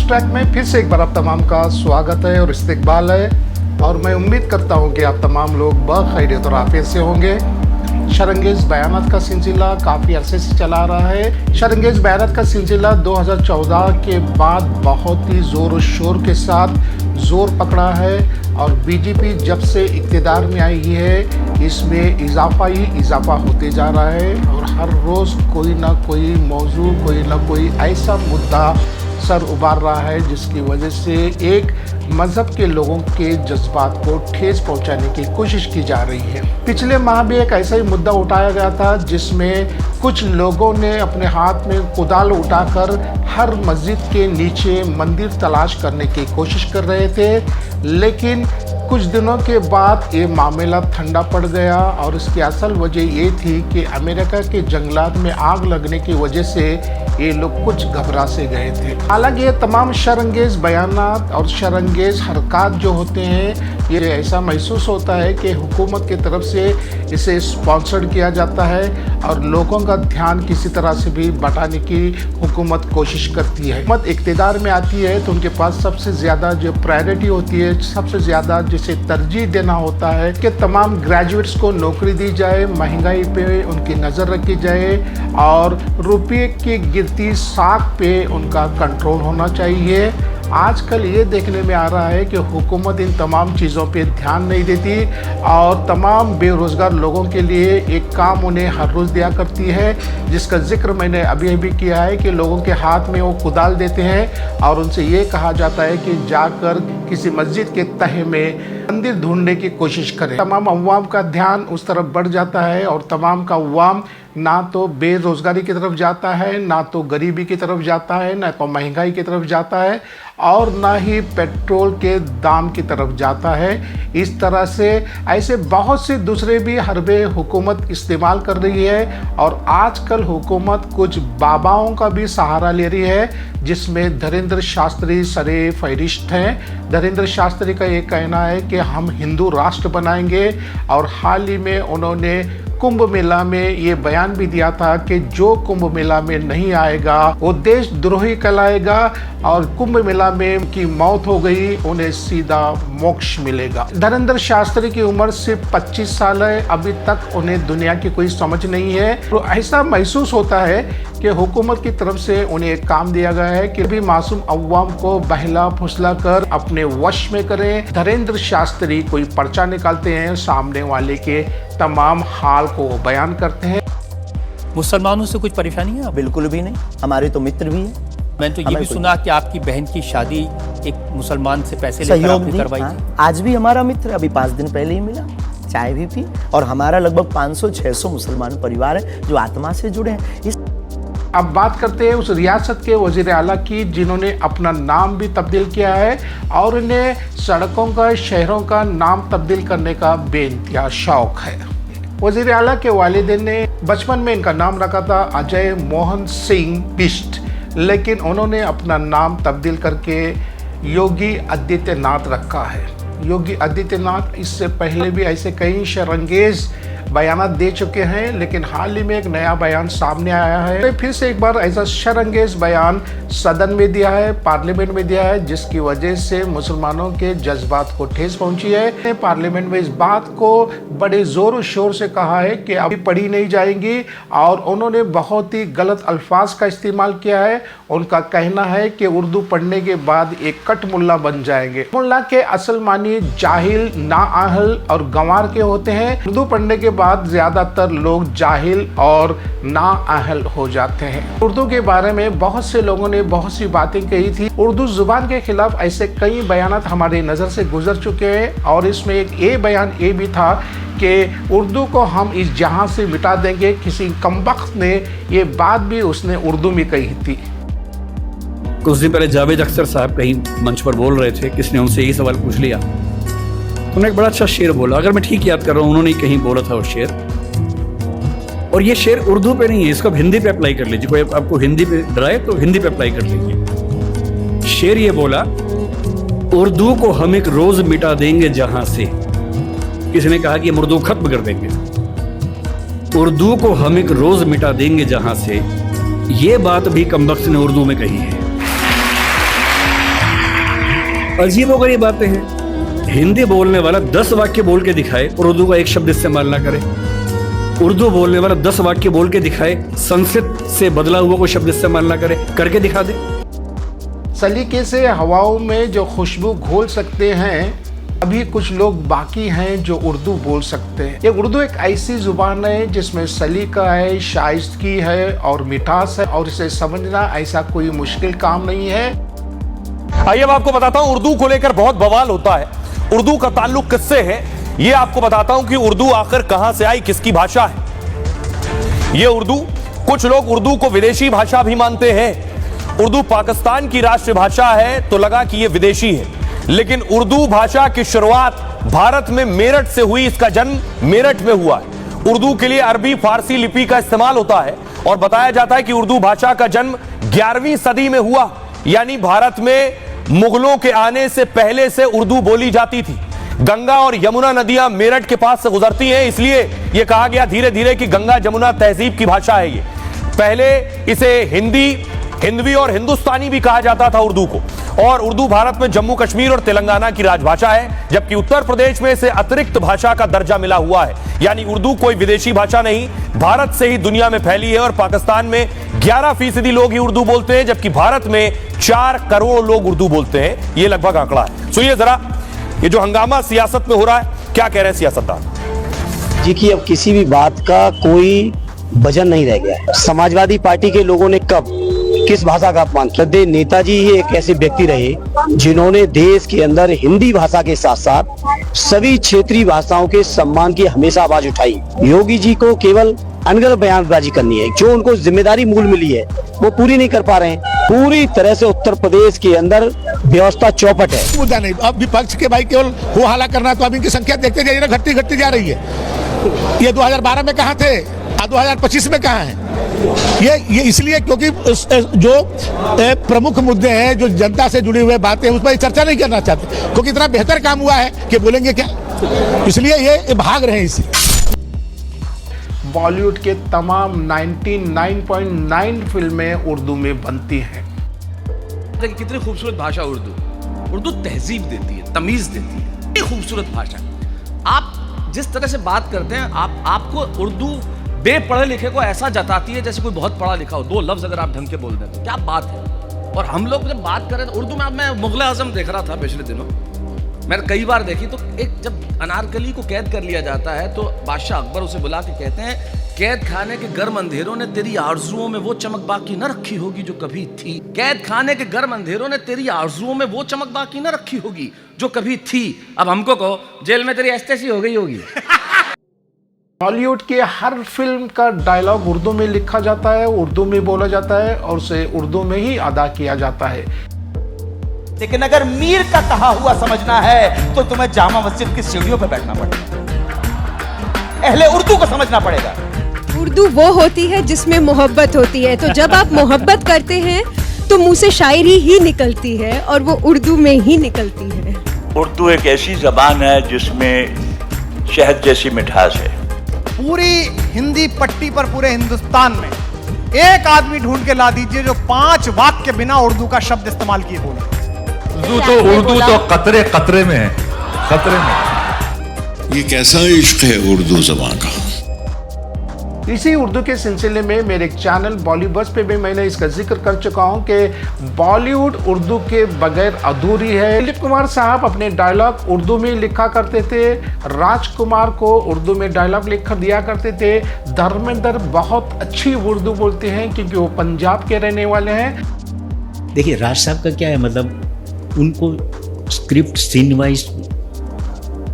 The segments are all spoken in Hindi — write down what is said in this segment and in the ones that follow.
ट्रैक में फिर से एक बार आप तमाम का स्वागत है और इस्तकबाल है, और मैं उम्मीद करता हूं कि आप तमाम लोग बखैरियत और आफियत से होंगे। शरंगेज़ बयानात का सिलसिला काफ़ी अरसे से चला रहा है। शरंगेज़ बयानात का सिलसिला 2014 के बाद बहुत ही ज़ोर और शोर के साथ ज़ोर पकड़ा है, और बीजेपी जब से इक़्तिदार में आई है इसमें इजाफा ही इजाफा होते जा रहा है, और हर रोज़ कोई ना कोई मौजू, कोई ना कोई ऐसा मुद्दा सर उबार रहा है जिसकी वजह से एक मज़हब के लोगों के जज्बात को ठेस पहुंचाने की कोशिश की जा रही है। पिछले माह भी एक ऐसा ही मुद्दा उठाया गया था जिसमें कुछ लोगों ने अपने हाथ में कुदाल उठाकर हर मस्जिद के नीचे मंदिर तलाश करने की कोशिश कर रहे थे, लेकिन कुछ दिनों के बाद ये मामला ठंडा पड़ गया, और इसकी असल वजह ये थी कि अमेरिका के जंगलात में आग लगने की वजह से ये लोग कुछ घबरा से गए थे। हालांकि ये तमाम शरंगेज़ बयानात और शरंगेज़ हरकत जो होते हैं, ये ऐसा महसूस होता है कि हुकूमत की तरफ से इसे स्पॉन्सर्ड किया जाता है और लोगों का ध्यान किसी तरह से भी बटाने की हुकूमत कोशिश करती है। हुकूमत इक़्तिदार में आती है तो उनके पास सबसे ज़्यादा जो प्रायोरिटी होती है, सबसे ज़्यादा जिसे तरजीह देना होता है कि तमाम ग्रेजुएट्स को नौकरी दी जाए, महंगाई पे उनकी नज़र रखी जाए, और रुपये की गिरती साख पे उनका कंट्रोल होना चाहिए। आजकल ये देखने में आ रहा है कि हुकूमत इन तमाम चीज़ों पे ध्यान नहीं देती, और तमाम बेरोज़गार लोगों के लिए एक काम उन्हें हर रोज़ दिया करती है, जिसका जिक्र मैंने अभी अभी किया है कि लोगों के हाथ में वो कुदाल देते हैं और उनसे ये कहा जाता है कि जाकर किसी मस्जिद के तहे में मंदिर ढूंढने की कोशिश करें। तमाम अवाम का ध्यान उस तरफ बढ़ जाता है, और तमाम का अवाम ना तो बेरोज़गारी की तरफ जाता है, ना तो गरीबी की तरफ जाता है, ना तो महंगाई की तरफ जाता है, और ना ही पेट्रोल के दाम की तरफ जाता है। इस तरह से ऐसे बहुत से दूसरे भी हरबे हुकूमत इस्तेमाल कर रही है, और आजकल हुकूमत कुछ बाबाओं का भी सहारा ले रही है, जिसमें धीरेन्द्र शास्त्री सरे फहरिस्त हैं। धीरेन्द्र शास्त्री का ये कहना है कि हम हिंदू राष्ट्र बनाएंगे, और हाल ही में उन्होंने कुंभ मेला में ये बयान भी दिया था कि जो कुंभ मेला में नहीं आएगा वो देशद्रोही कहलाएगा, और कुंभ मेला में की मौत हो गई उन्हें सीधा मोक्ष मिलेगा। धीरेन्द्र शास्त्री की उम्र सिर्फ 25 साल है, अभी तक उन्हें दुनिया की कोई समझ नहीं है। तो ऐसा महसूस होता है कि हुकूमत की तरफ से उन्हें एक काम दिया गया है कि भी मासूम अवाम को बहला फुसला कर अपने वश में करें। धीरेन्द्र शास्त्री कोई पर्चा निकालते हैं, सामने वाले के तमाम हाल को बयान करते हैं। मुसलमानों से कुछ परेशानी है? बिल्कुल भी नहीं, हमारे तो मित्र भी हैं। मैंने तो ये भी सुना कि आपकी बहन की शादी एक मुसलमान से पैसे लेकर आपने करवाई थी। आज भी हमारा मित्र, अभी 5 दिन पहले ही मिला, चाय भी पी, और हमारा लगभग 500-600 मुसलमान परिवार है जो आत्मा से जुड़े हैं। अब बात करते हैं उस रियासत के वज़ीर आला की जिन्होंने अपना नाम भी तब्दील किया है, और इन्हें सड़कों का, शहरों का नाम तब्दील करने का बेइंतहा शौक है। वज़ीर आला के वालिदैन ने बचपन में इनका नाम रखा था अजय मोहन सिंह बिष्ट, लेकिन उन्होंने अपना नाम तब्दील करके योगी आदित्यनाथ रखा है। योगी आदित्यनाथ इससे पहले भी ऐसे कई शरंगेज़ बयानात दे चुके हैं, लेकिन हाल ही में एक नया बयान सामने आया है। फिर से एक बार ऐसा शरंगेज़ बयान सदन में दिया है, पार्लियामेंट में दिया है, जिसकी वजह से मुसलमानों के जज्बात को ठेस पहुंची है। पार्लियामेंट में इस बात को बड़े ज़ोर और शोर से कहा है कि अभी पढ़ी नहीं जाएंगी, और उन्होंने बहुत ही गलत अल्फाज का इस्तेमाल किया है। उनका कहना है कि उर्दू पढ़ने के बाद एक कट मुल्ला बन जाएंगे। मुल्ला के असल मानी जाहिल, नाअहल और गंवार के होते हैं। उर्दू पढ़ने के बाद ज़्यादातर लोग जाहिल और नाअहल हो जाते हैं। उर्दू के बारे में बहुत से लोगों ने बहुत सी बातें कही थी। उर्दू जुबान के खिलाफ ऐसे कई बयानात हमारी नज़र से गुजर चुके हैं, और इसमें एक ये बयान ये भी था कि उर्दू को हम इस जहां से मिटा देंगे। किसी कमबख्त ने ये बात भी उसने उर्दू में कही थी। कुछ दिन पहले जावेद अख्तर साहब कहीं मंच पर बोल रहे थे, किसने उनसे यही सवाल पूछ लिया, उन्होंने एक बड़ा अच्छा शेर बोला, अगर मैं ठीक याद कर रहा हूँ उन्होंने कहीं बोला था वो शेर, और ये शेर उर्दू पे नहीं है, इसको आप हिंदी पे अप्लाई कर लीजिए। कोई आपको हिंदी पे डराए तो हिंदी पे अप्लाई कर लीजिए। शेर ये बोला, उर्दू को हम एक रोज मिटा देंगे जहां से। किसी ने कहा कि हम उर्दू खत्म कर देंगे। उर्दू को हम एक रोज मिटा देंगे जहां से, ये बात भी कमबख्त ने उर्दू में कही है। अजीबोगरीब बातें हैं। हिंदी बोलने वाला 10 वाक्य बोल के दिखाए और उर्दू का एक शब्द इस्तेमाल ना करे। उर्दू बोलने वाला 10 वाक्य बोल के दिखाए, संस्कृत से बदला हुआ कोई शब्द इस्तेमाल ना करे, करके दिखा दे। सलीके से हवाओं में जो खुशबू घोल सकते हैं, अभी कुछ लोग बाकी हैं जो उर्दू बोल सकते हैं। ये उर्दू एक ऐसी जुबान है जिसमें सलीका है, शाइस्तगी है और मिठास है, और इसे समझना ऐसा कोई मुश्किल काम नहीं है। आइए अब आपको बताता हूं, उर्दू को लेकर बहुत बवाल होता है। उर्दू का ताल्लुक किससे है ये आपको बताता हूं कि उर्दू आखिर कहां से आई, किसकी भाषा है ये उर्दू। कुछ लोग उर्दू को विदेशी भाषा भी मानते हैं। उर्दू पाकिस्तान की राष्ट्र भाषा है तो लगा कि ये विदेशी है, लेकिन उर्दू भाषा की शुरुआत भारत में मेरठ से हुई। इसका जन्म मेरठ में हुआ है। उर्दू के लिए अरबी फारसी लिपि का इस्तेमाल होता है और बताया जाता है कि उर्दू भाषा का जन्म 11वीं सदी में हुआ, यानी भारत में मुगलों के आने से पहले से उर्दू बोली जाती थी। गंगा और यमुना नदियां मेरठ के पास से गुजरती हैं, इसलिए यह कहा गया धीरे धीरे कि गंगा जमुना तहजीब की भाषा है ये। पहले इसे हिंदवी और हिंदुस्तानी भी कहा जाता था उर्दू को। और उर्दू भारत में जम्मू कश्मीर और तेलंगाना की राजभाषा है, जबकि उत्तर प्रदेश में इसे अतिरिक्त भाषा का दर्जा मिला हुआ है। यानी उर्दू कोई विदेशी भाषा नहीं, भारत से ही दुनिया में फैली है। और पाकिस्तान में 11% लोग ही उर्दू बोलते हैं, जबकि भारत में 4 करोड़ लोग उर्दू बोलते हैं। ये लगभग आंकड़ा है। सुनिए जरा, ये जो हंगामा सियासत में हो रहा है, क्या कह रहे हैं सियासतदान जी कि अब किसी भी बात का कोई वजन नहीं रह गया है। समाजवादी पार्टी के लोगों ने कब किस भाषा का अपमान किया? नेताजी ही एक ऐसे व्यक्ति रहे जिन्होंने देश के अंदर हिंदी भाषा के साथ साथ सभी क्षेत्रीय भाषाओं के सम्मान की हमेशा आवाज उठाई। योगी जी को केवल अनगढ़ बयानबाजी करनी है, जो उनको जिम्मेदारी मूल मिली है वो पूरी नहीं कर पा रहे हैं। पूरी तरह से उत्तर प्रदेश के अंदर व्यवस्था चौपट है। मुद्दा नहीं, अब विपक्ष के भाई केवल हो हल्ला करना, तो अब इनकी संख्या देखते जाइए ना, घटती जा रही है। ये 2012 में कहाँ थे, 2025 में कहाँ है? ये इसलिए क्योंकि जो प्रमुख मुद्दे हैं, जो जनता से जुड़ी हुई बातें, उस पर चर्चा नहीं करना चाहते, क्योंकि इतना बेहतर काम हुआ है कि बोलेंगे क्या, इसलिए ये भाग रहे हैं इसी। बॉलीवुड के तमाम 99.9 फिल्में उर्दू में बनती हैं। देखिए कितनी खूबसूरत भाषा उर्दू। उर्दू तहजीब देती है, तमीज देती है, इतनी खूबसूरत भाषा। आप जिस तरह से बात करते हैं, आपको उर्दू बेपढ़े लिखे को ऐसा जताती है जैसे कोई बहुत पढ़ा लिखा हो। 2 लफ्ज अगर आप ढंग के बोल दें तो क्या बात है। और हम लोग जब बात करें तो उर्दू में, मैं मुगल आजम देख रहा था पिछले दिनों, मैंने कई बार देखी, तो एक जब अनारकली को कैद कर लिया जाता है तो बादशाह अकबर उसे बुला के कहते हैं, कैद खाने के गर्म अंधेरों ने तेरी आरजुओं में वो चमक बाकी न रखी होगी जो कभी थी। कैद खाने के गर्म अंधेरों ने तेरी आरजुओं में वो चमक बाकी न रखी होगी जो कभी थी। अब हमको कहो जेल में तेरी ऐसी हो गई होगी। बॉलीवुड की हर फिल्म का डायलॉग उर्दू में लिखा जाता है, उर्दू में बोला जाता है और उसे उर्दू में ही अदा किया जाता है। लेकिन अगर मीर का कहा हुआ समझना है तो तुम्हें जामा मस्जिद की सीढ़ियों पर बैठना पड़ेगा। अहले उर्दू को समझना पड़ेगा। उर्दू वो होती है जिसमें मोहब्बत होती है, तो जब आप मोहब्बत करते हैं तो मुंह से शायरी ही निकलती है और वो उर्दू में ही निकलती है। उर्दू एक ऐसी जबान है जिसमें शहद जैसी मिठास है। पूरी हिंदी पट्टी पर पूरे हिंदुस्तान में एक आदमी ढूंढ के ला दीजिए जो 5 वाक्य बिना उर्दू का शब्द इस्तेमाल किए बोले। उर्दू तो कतरे कतरे में है, कतरे में। ये कैसा इश्क है उर्दू ज़बान का। इसी उर्दू के सिलसिले में मेरे एक चैनल बॉलीबज़ पे भी मैंने इसका जिक्र कर चुका हूँ कि बॉलीवुड उर्दू के बगैर अधूरी है। दिलीप कुमार साहब अपने डायलॉग उर्दू में लिखा करते थे, राजकुमार को उर्दू में डायलॉग लिख कर दिया करते थे। धर्मेंद्र बहुत अच्छी उर्दू बोलते हैं क्योंकि वो पंजाब के रहने वाले हैं। देखिए राज साहब का क्या है, मतलब उनको स्क्रिप्ट सीन वाइज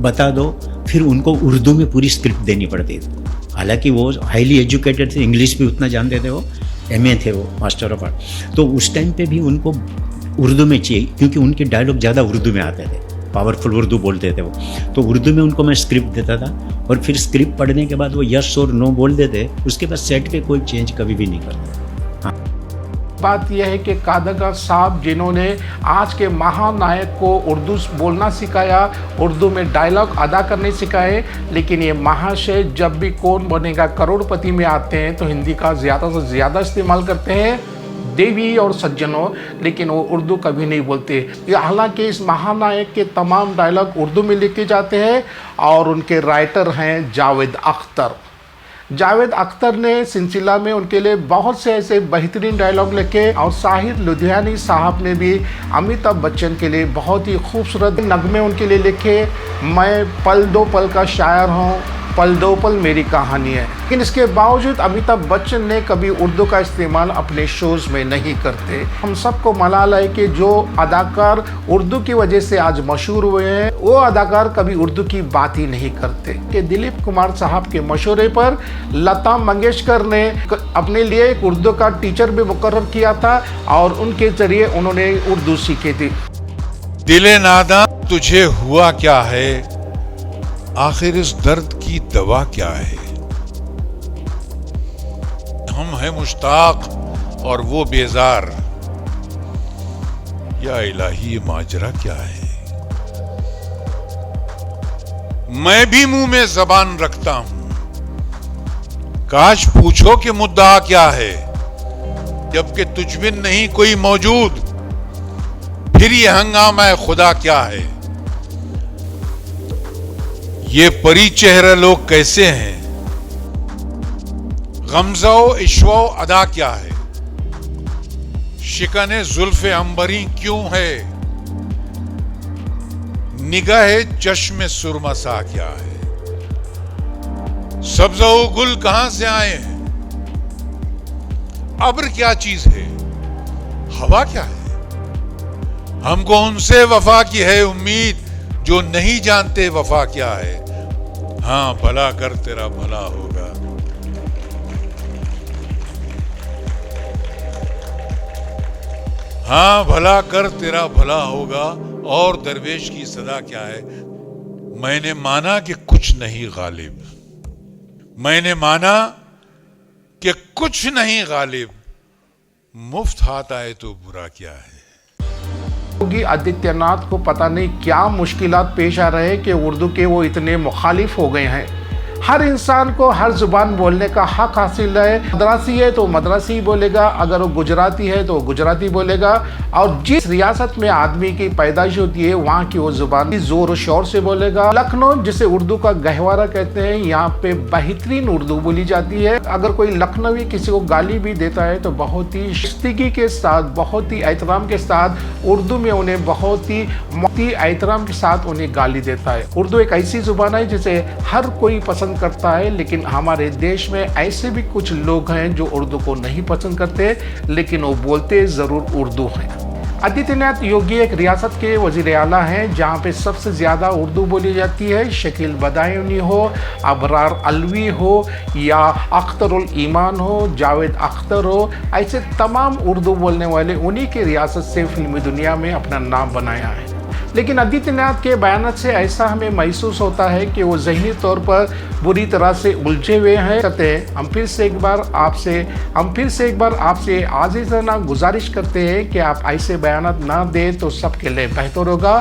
बता दो, फिर उनको उर्दू में पूरी स्क्रिप्ट देनी पड़ती थी। हालांकि वो हाईली एजुकेटेड थे, इंग्लिश भी उतना जानते थे, वो MA थे, वो मास्टर ऑफ आर्ट। तो उस टाइम पे भी उनको उर्दू में चाहिए क्योंकि उनके डायलॉग ज़्यादा उर्दू में आते थे, पावरफुल उर्दू बोलते थे वो। तो उर्दू में उनको मैं स्क्रिप्ट देता था और फिर स्क्रिप्ट पढ़ने के बाद वो यस और नो बोल देते, उसके बाद सेट पे कोई चेंज कभी भी नहीं करते। हाँ, बात यह है कि कादरगर साहब जिन्होंने आज के महानायक को उर्दू बोलना सिखाया, उर्दू में डायलॉग अदा करने सिखाए, लेकिन ये महाशय जब भी कौन बनेगा करोड़पति में आते हैं तो हिंदी का ज़्यादा से ज़्यादा इस्तेमाल करते हैं। देवी और सज्जनों, लेकिन वो उर्दू कभी नहीं बोलते। हालांकि इस महानायक के तमाम डायलॉग उर्दू में लिखे जाते हैं और उनके राइटर हैं जावेद अख्तर। जावेद अख्तर ने सिलसिला में उनके लिए बहुत से ऐसे बेहतरीन डायलॉग लिखे और साहिर लुधियानी साहब ने भी अमिताभ बच्चन के लिए बहुत ही खूबसूरत नगमे उनके लिए लिखे। मैं पल दो पल का शायर हूँ, पल दो पल मेरी कहानी है। लेकिन इसके बावजूद अमिताभ बच्चन ने कभी उर्दू का इस्तेमाल अपने शोज़ में नहीं करते। हम सबको मलाल है कि जो अदाकार उर्दू की वजह से आज मशहूर हुए हैं, वो अदाकार कभी उर्दू की बात ही नहीं करते। कि दिलीप कुमार साहब के मशवरे पर लता मंगेशकर ने अपने लिए एक उर्दू का टीचर भी मुकर्रर किया था और उनके ज़रिए उन्होंने उर्दू सीखी थी। दिले नादा तुझे हुआ क्या है, आखिर इस दर्द की दवा क्या है। हम हैं मुश्ताक और वो बेजार, या इलाही माजरा क्या है। मैं भी मुंह में जबान रखता हूं, काश पूछो कि मुद्दा क्या है। जबकि तुझ बिन नहीं कोई मौजूद, फिर ये हंगामा खुदा क्या है। ये परी चेहरा लोग कैसे हैं, गमज़ो इश्वो अदा क्या है। शिकने जुल्फ़े अंबरी क्यों है, निगाहे चश्मे सुरमा सा क्या है। सब्ज़ो गुल कहां से आए हैं, अब्र क्या चीज है, हवा क्या है। हमको उनसे वफा की है उम्मीद जो नहीं जानते वफा क्या है। हाँ भला कर तेरा भला होगा। हाँ भला कर तेरा भला होगा। और दरवेश की सदा क्या है, मैंने माना कि कुछ नहीं गालिब, मैंने माना कि कुछ नहीं गालिब, मुफ्त हाथ आए तो बुरा क्या है। योगी आदित्यनाथ को पता नहीं क्या मुश्किलात पेश आ रहे हैं कि उर्दू के वो इतने मुखालिफ हो गए हैं। हर इंसान को हर जुबान बोलने का हक हासिल है। मद्रासी है तो मद्रासी बोलेगा, अगर वो गुजराती है तो गुजराती बोलेगा। और जिस रियासत में आदमी की पैदाइश होती है वहाँ की वो जुबान जोर और शोर से बोलेगा। लखनऊ जिसे उर्दू का गहवारा कहते हैं, यहाँ पे बेहतरीन उर्दू बोली जाती है। अगर कोई लखनवी किसी को गाली भी देता है तो बहुत ही शिस्तगी के साथ, बहुत ही एहतराम के साथ उर्दू में उन्हें बहुत ही एहतराम के साथ उन्हें गाली देता है। उर्दू एक ऐसी जुबान है जिसे हर कोई पसंद करता है, लेकिन हमारे देश में ऐसे भी कुछ लोग हैं जो उर्दू को नहीं पसंद करते, लेकिन वो बोलते ज़रूर उर्दू हैं। आदित्यनाथ योगी एक रियासत के वज़ीर आला हैं जहाँ पे सबसे ज़्यादा उर्दू बोली जाती है। शकील बदायूनी हो, अबरार अलवी हो या अख्तरुल ईमान हो, जावेद अख्तर हो, ऐसे तमाम उर्दू बोलने वाले उन्हीं के रियासत से फिल्मी दुनिया में अपना नाम बनाया है। लेकिन आदित्यनाथ के बयान से ऐसा हमें महसूस होता है कि वो ज़हनी तौर पर बुरी तरह से उलझे हुए हैं। हम फिर से एक बार आपसे आज़ीज़ाना गुजारिश करते हैं कि आप ऐसे बयान ना दें तो सबके लिए बेहतर होगा।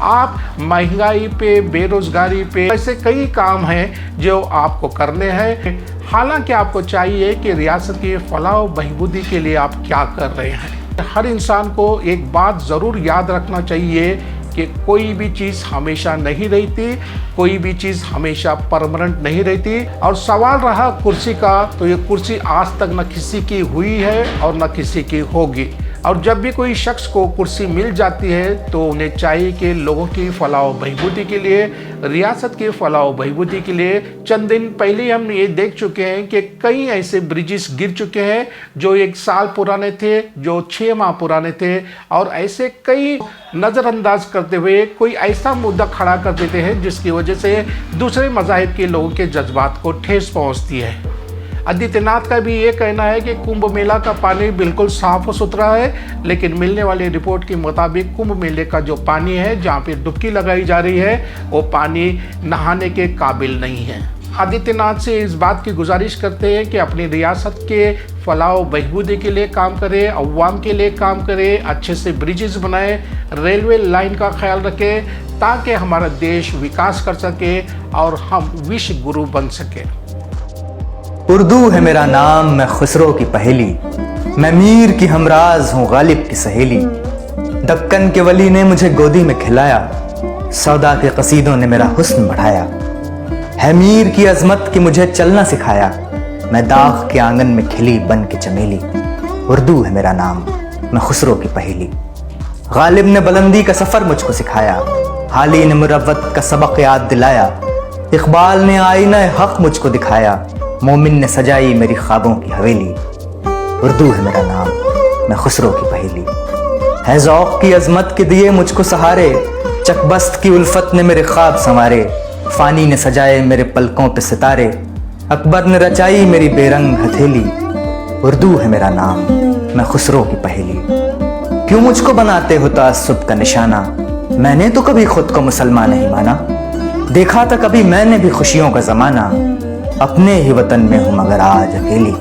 आप महंगाई पे, बेरोज़गारी पे, ऐसे कई काम हैं जो आपको करने हैं। हालांकि आपको चाहिए कि रियासत की फलाह व बहबूदी के लिए आप क्या कर रहे हैं। हर इंसान को एक बात ज़रूर याद रखना चाहिए कि कोई भी चीज़ हमेशा नहीं रहती, कोई भी चीज़ हमेशा परमानेंट नहीं रहती। और सवाल रहा कुर्सी का, तो ये कुर्सी आज तक न किसी की हुई है और न किसी की होगी। और जब भी कोई शख्स को कुर्सी मिल जाती है तो उन्हें चाहिए कि लोगों की फलाह व बहबूदी के लिए, रियासत की फलाह व बहबूदी के लिए, चंद दिन पहले हम ये देख चुके हैं कि कई ऐसे ब्रिजेस गिर चुके हैं जो 1 साल पुराने थे, जो 6 माह पुराने थे। और ऐसे कई नज़रअंदाज करते हुए कोई ऐसा मुद्दा खड़ा कर देते हैं जिसकी वजह से दूसरे मज़ाहिब के लोगों के जज्बात को ठेस पहुँचती है। आदित्यनाथ का भी ये कहना है कि कुंभ मेला का पानी बिल्कुल साफ और सुथरा है, लेकिन मिलने वाली रिपोर्ट के मुताबिक कुंभ मेले का जो पानी है जहाँ पे डुबकी लगाई जा रही है वो पानी नहाने के काबिल नहीं है। आदित्यनाथ से इस बात की गुजारिश करते हैं कि अपनी रियासत के फलाह व बहबूदी के लिए काम करे, अवाम के लिए काम करे, अच्छे से ब्रिजेस बनाए, रेलवे लाइन का ख्याल रखे ताकि हमारा देश विकास कर सके और हम विश्व गुरु बन सके। उर्दू है मेरा नाम, मैं खुसरो की पहेली, मैं मीर की हमराज हूँ गालिब की सहेली, दक्कन के वली ने मुझे गोदी में खिलाया, सौदा के कसीदों ने मेरा हुस्न बढ़ाया, है मीर की अजमत की मुझे चलना सिखाया, मैं दाग के आंगन में खिली बन के चमेली, उर्दू है मेरा नाम मैं खुसरो की पहेली। गालिब ने बुलंदी का सफर मुझको सिखाया, हाली ने मुरव्वत का सबक याद दिलाया, इकबाल ने आईना हक मुझको दिखाया, मोमिन ने सजाई मेरी ख्वाबों की हवेली, उर्दू है मेरा नाम मैं खुसरो की पहेली। है ज़ौक़ की अजमत के दिए मुझको सहारे, चकबस्त की उल्फत ने मेरे ख्वाब संवारे, फानी ने सजाए मेरे पलकों पे सितारे, अकबर ने रचाई मेरी बेरंग हथेली, उर्दू है मेरा नाम मैं खुसरो की पहेली। क्यों मुझको बनाते हो तासुब का निशाना, मैंने तो कभी खुद को मुसलमान नहीं माना, देखा था कभी मैंने भी खुशियों का जमाना, अपने ही वतन में हूं मगर आज अकेली,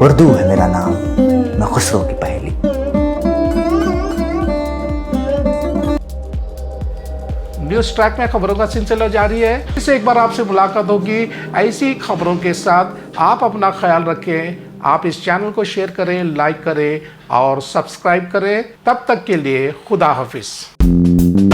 उर्दू है मेरा नाम मैं खुसरो की पहेली। न्यूज ट्रैक में खबरों का सिलसिला जारी है। इससे एक बार आपसे मुलाकात होगी ऐसी खबरों के साथ। आप अपना ख्याल रखें, आप इस चैनल को शेयर करें, लाइक करें और सब्सक्राइब करें। तब तक के लिए खुदा हाफिज।